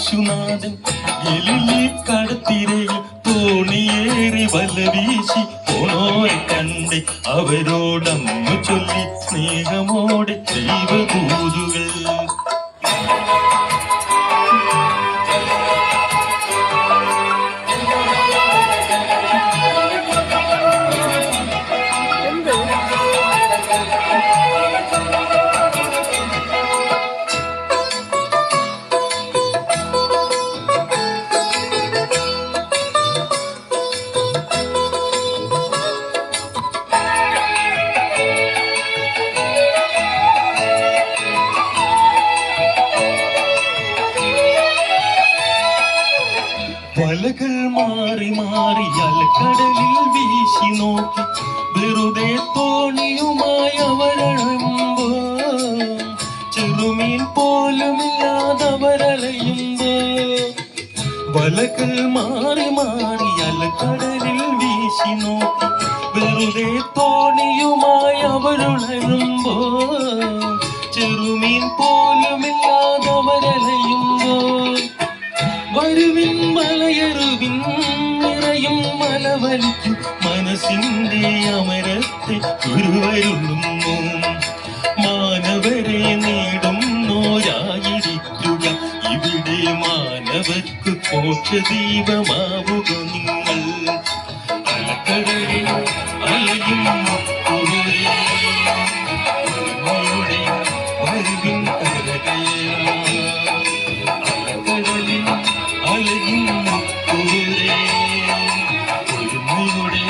യേശുനാഥൻ ഗലീലി കടത്തിരയിൽ തോണിയേറി വല വീശി പോണോരെ കണ്ട് അവരോടമ്മ ചൊല്ലി സ്നേഹമോടെ ദൈവദൂതുകൾ. വലകൾ മാറി മാറിയാൽ കടലിൽ വീശി നോക്കി വെറുതെ തോണിയുമായി അവരഴുമ്പോ ചെറുമീൻ പോലുമില്ലാതവരലയുമ്പോ. വലകൾ മാറി മാറിയാൽ കടലിൽ വീശി നോക്കി വെറുതെ തോണിയുമായി അവരുണരുമ്പോ ചെറുമീൻ പോലുമില്ലാതവരലയുമ്പോ. വരുവിൻ മലയറുവിൻ നിറയും മലവലിക്കും മനസ്സിന്റെ അമരത്തെ ഗുരുവരുളുന്നു. മാനവരെ നേടുന്നോരായിരിക്കുക ഇവിടെ മാനവർക്ക് മോക്ഷദീപമാവുക നിങ്ങൾ. അലക്കടലിൽ അലയും വരുവിൻ അലക്കടലിൽ അലയും ഒരുമയോടെ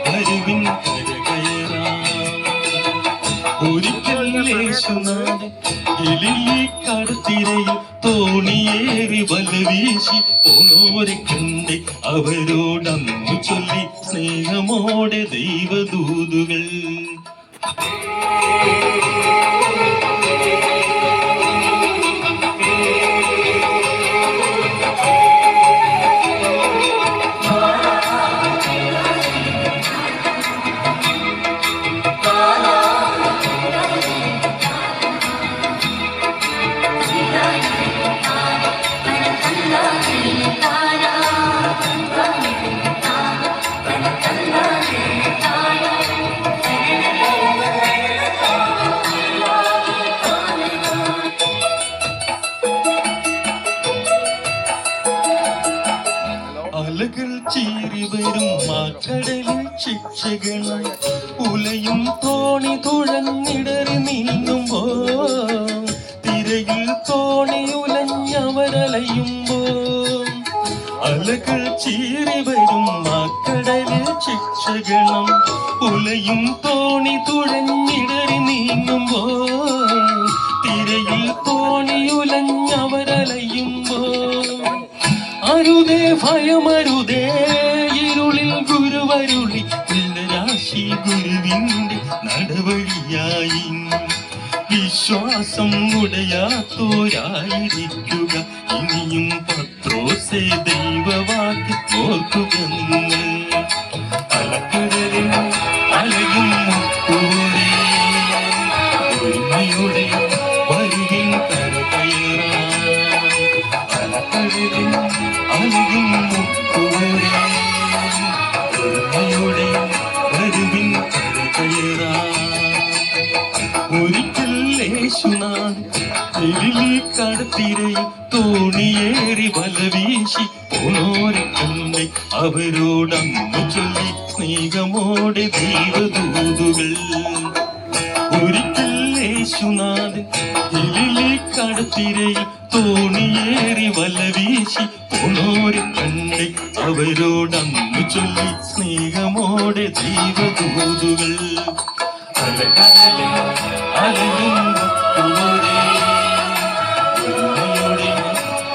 വരുവിൻ കരകയറാം. ഒരിക്കൽ യേശുനാഥൻ ഗലീലി കടത്തിരയിൽ തോണിയേറി വല വീശി പോണോരെ കണ്ട് അവരോടമ്മു ചൊല്ലി സ്നേഹമോടെ ദൈവദൂതുകൾ. അലകൾ ചീറി വരും മാക്കടലിൽ ശിക്ഷകളായി ഉലയും തോണി തുഴഞ്ഞിടറി നീങ്ങുമ്പോ തിരയിൽ തോണി ഉലഞ്ഞവരലയുമ്പോ. അലകൾ ചീറി വരും മാക്കടലിൽ ശിക്ഷകളും ഉലയും തോണി തുഴഞ്ഞിടറി നീങ്ങുമ്പോ തിരയിൽ തോണി ഉലഞ്ഞവരലയുമ്പോ. അരുതേ ഭയമരുതേ ഇരുളിൽ ഗുരുവരുളി രാശി ഗുരുവിന്റെ നടവഴിയായി. വിശ്വാസം ഉടയാത്തോരായിരിക്കുക ഇനിയും പത്രോസേ ദൈവവാക്ക് ഓർക്കുക നിങ്ങൾ. അലക്കടലിൽ അലയും മുക്കൂടെ ഒരുമയുടെ വരുവിൻ കരകയറാം. അലക്കടലിൽ അലയും മുക്കൂടെ ഒരുമയുടെ വരുവിൻ കരകയറാം. ഒരിക്കൽ യേശുനാഥൻ ഗലീലി കടത്തിരയിൽ തോണിയേറി വല വീശി പോണോരെ കണ്ട് അവരോടമ്മ ചൊല്ലി സ്നേഹമോടെ ദൈവദൂതുകൾ. ഒരിക്കൽ യേശുനാഥൻ ഗലീലി കടത്തിരയിൽ തോണിയേറി വല വീശി പോണോരെ കണ്ട് അവരോടമ്മ ചൊല്ലി സ്നേഹമോടെ ദൈവദൂതുകൾ. അലകടലിൽ അലയും ഒരുമയോടെ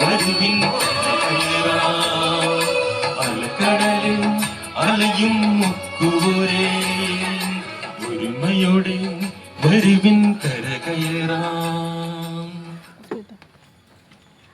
വരുവിൻ കരകയറാം. അലകടലിൽ അലയും മുക്കുവോരേ ഒരുമയോടെ വരുവിൻ കരകയറാം.